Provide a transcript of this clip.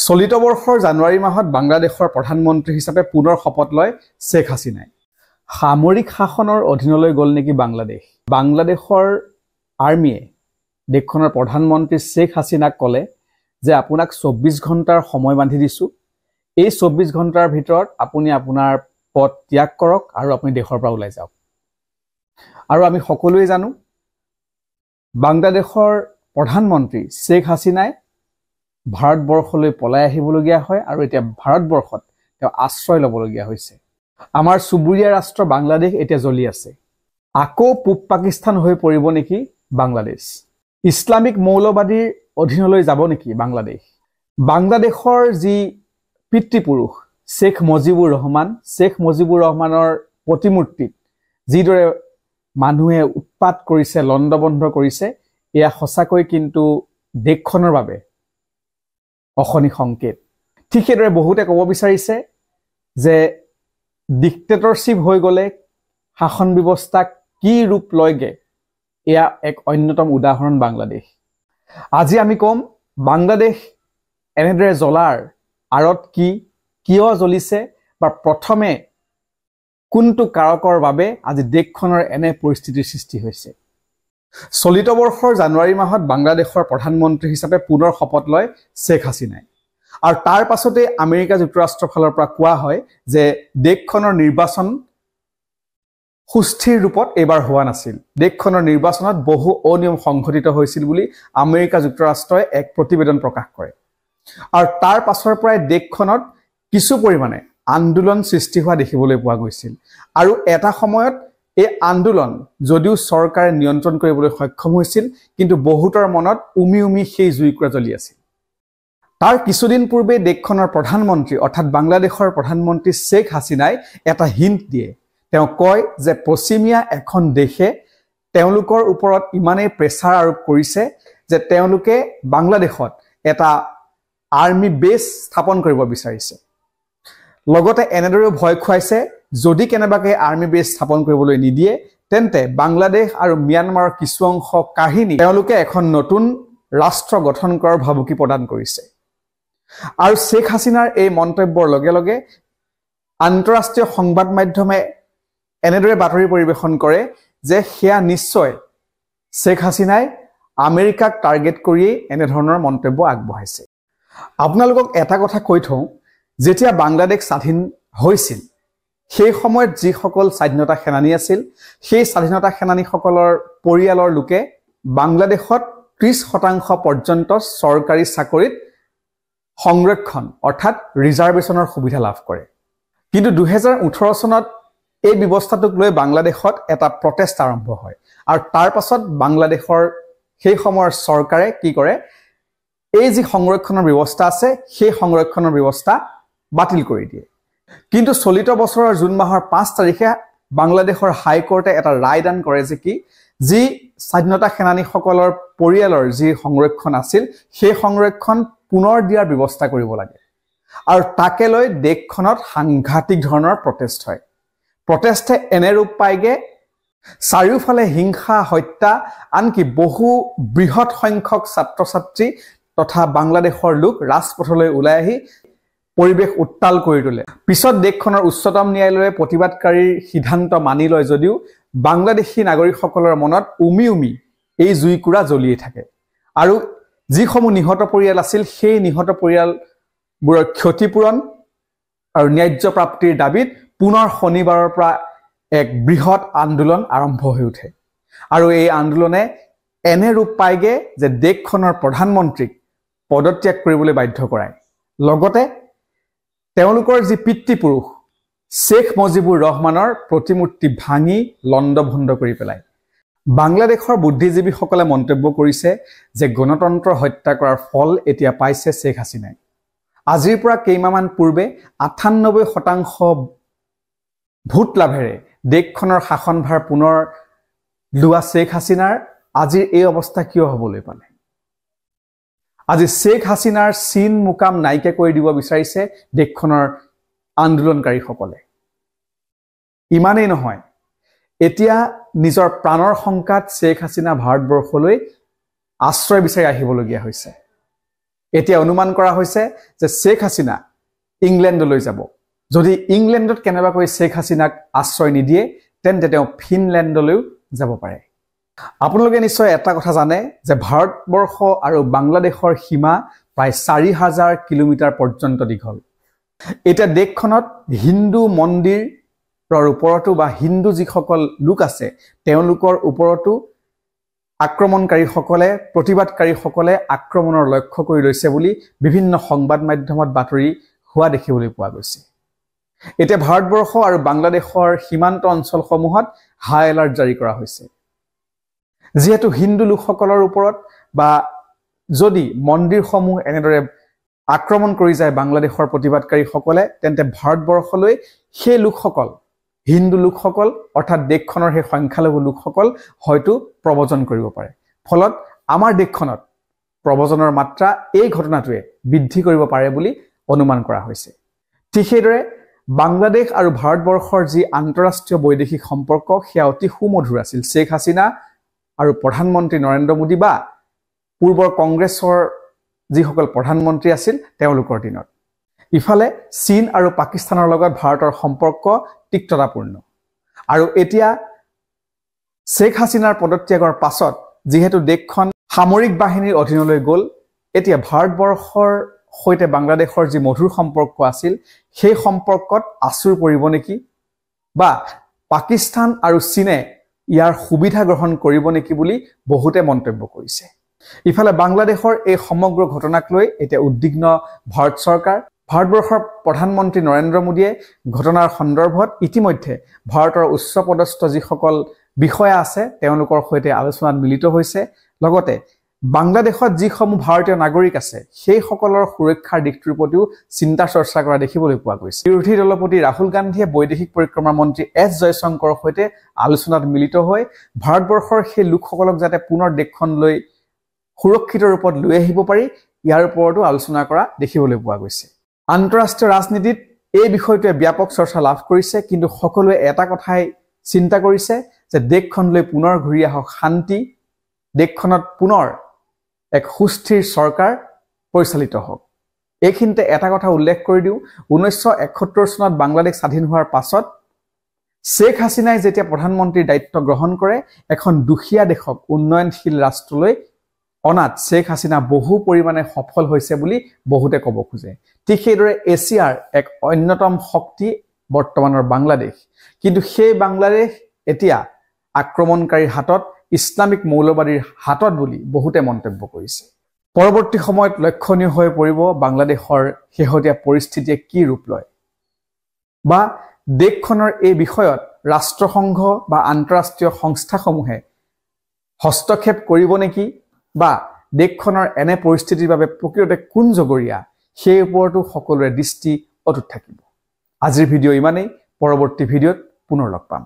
চলিত বৰ্ষৰ জানুৱাৰী মাহত বাংলাদেশৰ প্ৰধানমন্ত্ৰী হিচাপে পুনৰ শপত লয় শেখ হাছিনাই। সামৰিক শাসনৰ অধীনলৈ গ'ল নেকি বাংলাদেশ? বাংলাদেশৰ আৰ্মিয়ে দেশখনৰ প্ৰধানমন্ত্ৰী শেখ হাছিনাক ক'লে যে আপোনাক 24 ঘণ্টাৰ সময় বান্ধি দিছোঁ। এই 24 ঘণ্টাৰ ভিতৰত আপুনি আপোনাৰ পদ ত্যাগ কৰক আৰু আপুনি দেশৰ পৰা ওলাই যাওক। আৰু আমি সকলোৱে জানো বাংলাদেশৰ প্ৰধানমন্ত্ৰী শেখ হাছিনাই ভাৰতবৰ্ষলৈ পলাই আহিবলগীয়া হয় আৰু এতিয়া ভাৰতবৰ্ষত তেওঁ আশ্ৰয় ল'বলগীয়া হৈছে। আমাৰ চুবুৰীয়া ৰাষ্ট্ৰ বাংলাদেশ এতিয়া জ্বলি আছে। আকৌ পূব পাকিস্তান হৈ পৰিব নেকি বাংলাদেশ? ইছলামিক মৌলবাদীৰ অধীনলৈ যাব নেকি বাংলাদেশ? বাংলাদেশৰ যি পিতৃপুৰুষ শেখ মুজিবুৰ ৰহমানৰ প্ৰতিমূৰ্তিত যিদৰে মানুহে উৎপাত কৰিছে, লণ্ডভণ্ড কৰিছে, এয়া সঁচাকৈ কিন্তু দেশখনৰ বাবে অশনি সংকেত। ঠিক সেইদৰে বহুতে ক'ব বিচাৰিছে যে ডিক্টেটৰশ্বিপ হৈ গ'লে শাসন ব্যৱস্থা কি ৰূপ লয়গে, এয়া এক অন্যতম উদাহৰণ বাংলাদেশ। আজি আমি ক'ম বাংলাদেশ এনেদৰে জ্বলাৰ আঁৰত কি, কিয় জ্বলিছে, বা প্ৰথমে কোনটো কাৰকৰ বাবে আজি দেশখনৰ এনে পৰিস্থিতিৰ সৃষ্টি হৈছে। চলিত বৰ্ষৰ জানুৱাৰী মাহত বাংলাদেশৰ প্ৰধানমন্ত্ৰী হিচাপে পুনৰ শপত লয় শেখ হাছিনাই। আৰু তাৰ পাছতে আমেৰিকা যুক্তৰাষ্ট্ৰৰ ফালৰ পৰা কোৱা হয় যে দেশখনৰ নিৰ্বাচন সুস্থিৰ ৰূপত এইবাৰ হোৱা নাছিল। দেশখনৰ নিৰ্বাচনত বহু অনিয়ম সংঘটিত হৈছিল বুলি আমেৰিকা যুক্তৰাষ্ট্ৰই এক প্ৰতিবেদন প্ৰকাশ কৰে। আৰু তাৰ পাছৰ পৰাই দেশখনত কিছু পৰিমাণে আন্দোলন সৃষ্টি হোৱা দেখিবলৈ পোৱা গৈছিল। আৰু এটা সময়ত এই আন্দোলন যদিও চৰকাৰে নিয়ন্ত্ৰণ কৰিবলৈ সক্ষম হৈছিল, কিন্তু বহুতৰ মনত উমি উমি সেই জুইকুৰা জ্বলি আছিল। তাৰ কিছুদিন পূৰ্বে দেশখনৰ প্ৰধানমন্ত্ৰী অৰ্থাৎ বাংলাদেশৰ প্ৰধানমন্ত্ৰী শেখ হাছিনাই এটা হিণ্ট দিয়ে। তেওঁ কয় যে পশ্চিমীয়া এখন দেশে তেওঁলোকৰ ওপৰত ইমানেই প্ৰেছাৰ আৰোপ কৰিছে যে তেওঁলোকে বাংলাদেশত এটা আৰ্মি বেছ স্থাপন কৰিব বিচাৰিছে। লগতে এনেদৰেও ভয় খুৱাইছে যদি কেনেবাকে আৰ্মি বেছ স্থাপন কৰিবলৈ নিদিয়ে তেন্তে বাংলাদেশ আৰু ম্যানমাৰৰ কিছু অংশ কাহিনী তেওঁলোকে এখন নতুন ৰাষ্ট্ৰ গঠন কৰাৰ ভাবুকি প্ৰদান কৰিছে। আৰু শেখ হাছিনাৰ এই মন্তব্যৰ লগে লগে আন্তঃৰাষ্ট্ৰীয় সংবাদ মাধ্যমে এনেদৰে বাতৰি পৰিৱেশন কৰে যে সেয়া নিশ্চয় শেখ হাছিনাই আমেৰিকাক টাৰ্গেট কৰিয়েই এনেধৰণৰ মন্তব্য আগবঢ়াইছে। আপোনালোকক এটা কথা কৈ থওঁ, যেতিয়া বাংলাদেশ স্বাধীন হৈছিল সেই সময়ত যিসকল স্বাধীনতা সেনানী আছিল, সেই স্বাধীনতা সেনানীসকলৰ পৰিয়ালৰ লোকে বাংলাদেশত 30% পৰ্যন্ত চৰকাৰী চাকৰিত সংৰক্ষণ অৰ্থাৎ ৰিজাৰ্ভেশ্যনৰ সুবিধা লাভ কৰে। কিন্তু 2018 চনত এই ব্যৱস্থাটোক লৈ বাংলাদেশত এটা প্ৰটেষ্ট আৰম্ভ হয়। আৰু তাৰ পাছত বাংলাদেশৰ সেই সময়ৰ চৰকাৰে কি কৰে, এই যি সংৰক্ষণৰ ব্যৱস্থা আছে সেই সংৰক্ষণৰ ব্যৱস্থা বাতিল কৰি দিয়ে। কিন্তু চলিত বছৰৰ জুন মাহৰ 5 তাৰিখে বাংলাদেশৰ হাইকোৰ্টে এটা ৰায়দান কৰে যে কি যি স্বাধীনতা সেনানীসকলৰ পৰিয়ালৰ যি সংৰক্ষণ আছিল সেই সংৰক্ষণ পুনৰ দিয়াৰ ব্যৱস্থা কৰিব লাগে। আৰু তাকে লৈ দেশখনত সাংঘাতিক ধৰণৰ প্ৰটেষ্ট হয়। প্ৰটেষ্টে এনে ৰূপ পায়গে চাৰিওফালে হিংসা, হত্যা, আনকি বহু বৃহৎ সংখ্যক ছাত্ৰ ছাত্ৰী তথা বাংলাদেশৰ লোক ৰাজপথলৈ ওলাই আহি পৰিৱেশ উত্তাল কৰি তোলে। পিছত দেশখনৰ উচ্চতম ন্যায়ালয়ে প্ৰতিবাদকাৰীৰ সিদ্ধান্ত মানি লয় যদিও বাংলাদেশী নাগৰিকসকলৰ মনত উমি উমি এই জুইকুৰা জ্বলিয়ে থাকে। আৰু যিসমূহ নিহত পৰিয়াল আছিল সেই নিহত পৰিয়ালবোৰৰ ক্ষতিপূৰণ আৰু ন্যায্য প্ৰাপ্তিৰ দাবীত পুনৰ শনিবাৰৰ পৰা এক বৃহৎ আন্দোলন আৰম্ভ হৈ উঠে। আৰু এই আন্দোলনে এনে ৰূপ পায়গে যে দেশখনৰ প্ৰধানমন্ত্ৰীক পদত্যাগ কৰিবলৈ বাধ্য কৰায়। লগতে তেওঁলোকৰ যি পিতৃপুৰুষ শেখ মুজিবুৰ ৰহমানৰ প্ৰতিমূৰ্তি ভাঙি লণ্ডভণ্ড কৰি পেলায়। বাংলাদেশৰ বুদ্ধিজীৱীসকলে মন্তব্য কৰিছে যে গণতন্ত্ৰ হত্যা কৰাৰ ফল এতিয়া পাইছে শেখ হাছিনাই। আজিৰ পৰা কেইমাহমান পূৰ্বে 98% ভোট লাভেৰে দেশখনৰ শাসনভাৰ পুনৰ লোৱা শেখ হাছিনাৰ আজিৰ এই অৱস্থা কিয় হ'বলৈ পালে? আজি শেখ হাছিনাৰ চিন মুকাম নাইকিয়া কৰি দিব বিচাৰিছে দেশখনৰ আন্দোলনকাৰীসকলে। ইমানেই নহয়, এতিয়া নিজৰ প্ৰাণৰ শংকাত শেখ হাছিনা ভাৰতবৰ্ষলৈ আশ্ৰয় বিচাৰি আহিবলগীয়া হৈছে। এতিয়া অনুমান কৰা হৈছে যে শেখ হাছিনা ইংলেণ্ডলৈ যাব যদি ইংলেণ্ডত কেনেবাকৈ শেখ হাছিনাক আশ্ৰয় নিদিয়ে তেন্তে তেওঁ ফিনলেণ্ডলৈও যাব পাৰে আপোনালোকে নিশ্চয় এটা কথা জানে যে ভাৰতবৰ্ষ আৰু বাংলাদেশৰ সীমা প্ৰায় 4000 কিলোমিটাৰ পৰ্যন্ত দীঘল এটা দেশখনত হিন্দু মন্দিৰৰ ওপৰতো বা হিন্দু যিসকল লোক আছে তেওঁলোকৰ ওপৰতো আক্ৰমণকাৰীসকলে প্ৰতিবাদকাৰীসকলে আক্ৰমণৰ লক্ষ্য কৰি লৈছে বুলি বিভিন্ন সংবাদ মাধ্যমত বাতৰি হোৱা দেখিবলৈ পোৱা গৈছে এতিয়া ভাৰতবৰ্ষ আৰু বাংলাদেশৰ সীমান্ত অঞ্চলসমূহত হাই এলাৰ্ট জাৰি কৰা হৈছে যেহেতু হিন্দু লোকসকলৰ ওপৰত বা যদি মন্দিৰসমূহ এনেদৰে আক্ৰমণ কৰি যায় বাংলাদেশৰ প্ৰতিবাদকাৰীসকলে তেন্তে ভাৰতবৰ্ষলৈ সেই লোকসকল হিন্দু লোকসকল অৰ্থাৎ দেশখনৰ সেই সংখ্যালঘু লোকসকল হয়তো প্ৰবজন কৰিব পাৰে ফলত আমাৰ দেশখনত প্ৰবজনৰ মাত্ৰা এই ঘটনাটোৱে বৃদ্ধি কৰিব পাৰে বুলি অনুমান কৰা হৈছে ঠিক সেইদৰে বাংলাদেশ আৰু ভাৰতবৰ্ষৰ যি আন্তঃৰাষ্ট্ৰীয় বৈদেশিক সম্পৰ্ক সেয়া অতি সুমধুৰ আছিল শেখ হাছিনা আৰু প্ৰধানমন্ত্ৰী নৰেন্দ্ৰ মোদী বা পূৰ্বৰ কংগ্ৰেছৰ যিসকল প্ৰধানমন্ত্ৰী আছিল তেওঁলোকৰ দিনত ইফালে চীন আৰু পাকিস্তানৰ লগত ভাৰতৰ সম্পৰ্ক তিক্ততাপূৰ্ণ আৰু এতিয়া শেখ হাছিনাৰ পদত্যাগৰ পাছত যেহেতু দেশখন সামৰিক বাহিনীৰ অধীনলৈ গ'ল এতিয়া ভাৰতবৰ্ষৰ সৈতে বাংলাদেশৰ যি মধুৰ সম্পৰ্ক আছিল সেই সম্পৰ্কত আচুৰ পৰিব নেকি বা পাকিস্তান আৰু চীনে ইয়াৰ সুবিধা গ্ৰহণ কৰিব নেকি বুলি বহুতে মন্তব্য কৰিছে ইফালে বাংলাদেশৰ এই সমগ্ৰ ঘটনাক লৈ এতিয়া উদ্বিগ্ন ভাৰত চৰকাৰ ভাৰতবৰ্ষৰ প্ৰধানমন্ত্ৰী নৰেন্দ্ৰ মোদীয়ে ঘটনাৰ সন্দৰ্ভত ইতিমধ্যে ভাৰতৰ উচ্চপদস্থ যিসকল বিষয়া আছে তেওঁলোকৰ সৈতে আলোচনাত মিলিত হৈছে লগতে বাংলাদেশত যিসমূহ ভাৰতীয় নাগৰিক আছে সেই সকলৰ সুৰক্ষাৰ দিশটোৰ প্ৰতিও চিন্তা চৰ্চা কৰা দেখিবলৈ পোৱা গৈছে বিৰোধী দলপতি ৰাহুল গান্ধীয়ে বৈদেশিক পৰিক্ৰমা মন্ত্ৰী এছ জয়শংকৰৰ সৈতে আলোচনাত মিলিত হৈ ভাৰতবৰ্ষৰ সেই লোকসকলক যাতে পুনৰ দেশখনলৈ সুৰক্ষিত ৰূপত লৈ আহিব পাৰি ইয়াৰ ওপৰতো আলোচনা কৰা দেখিবলৈ পোৱা গৈছে আন্তঃৰাষ্ট্ৰীয় ৰাজনীতিত এই বিষয়টোৱে ব্যাপক চৰ্চা লাভ কৰিছে কিন্তু সকলোৱে এটা কথাই চিন্তা কৰিছে যে দেশখনলৈ পুনৰ ঘূৰি আহক শান্তি দেশখনত পুনৰ এক সুস্থিৰ চৰকাৰ পৰিচালিত হওক এইখিনিতে এটা কথা উল্লেখ কৰি দিওঁ 1971 চনত বাংলাদেশ স্বাধীন হোৱাৰ পাছত শেখ হাছিনাই যেতিয়া প্ৰধানমন্ত্ৰীৰ দায়িত্ব গ্ৰহণ কৰে এখন দুখীয়া দেশক উন্নয়নশীল ৰাষ্ট্ৰলৈ অনাত শেখ হাছিনা বহু পৰিমাণে সফল হৈছে বুলি বহুতে ক'ব খোজে ঠিক সেইদৰে এছিয়াৰ এক অন্যতম শক্তি বৰ্তমানৰ বাংলাদেশ কিন্তু সেই বাংলাদেশ এতিয়া আক্ৰমণকাৰীৰ হাতত ইছলামিক মৌলবাদীৰ হাতত বুলি বহুতে মন্তব্য কৰিছে পৰৱৰ্তী সময়ত লক্ষণীয় হৈ পৰিব বাংলাদেশৰ শেহতীয়া পৰিস্থিতিয়ে কি ৰূপ লয় বা দেশখনৰ এই বিষয়ত ৰাষ্ট্ৰসংঘ বা আন্তঃৰাষ্ট্ৰীয় সংস্থাসমূহে হস্তক্ষেপ কৰিব নেকি বা দেশখনৰ এনে পৰিস্থিতিৰ বাবে প্ৰকৃততে কোন জগৰীয়া সেই ওপৰতো সকলোৰে দৃষ্টি অটুট থাকিব আজিৰ ভিডিঅ' ইমানেই পৰৱৰ্তী ভিডিঅ'ত পুনৰ লগ পাম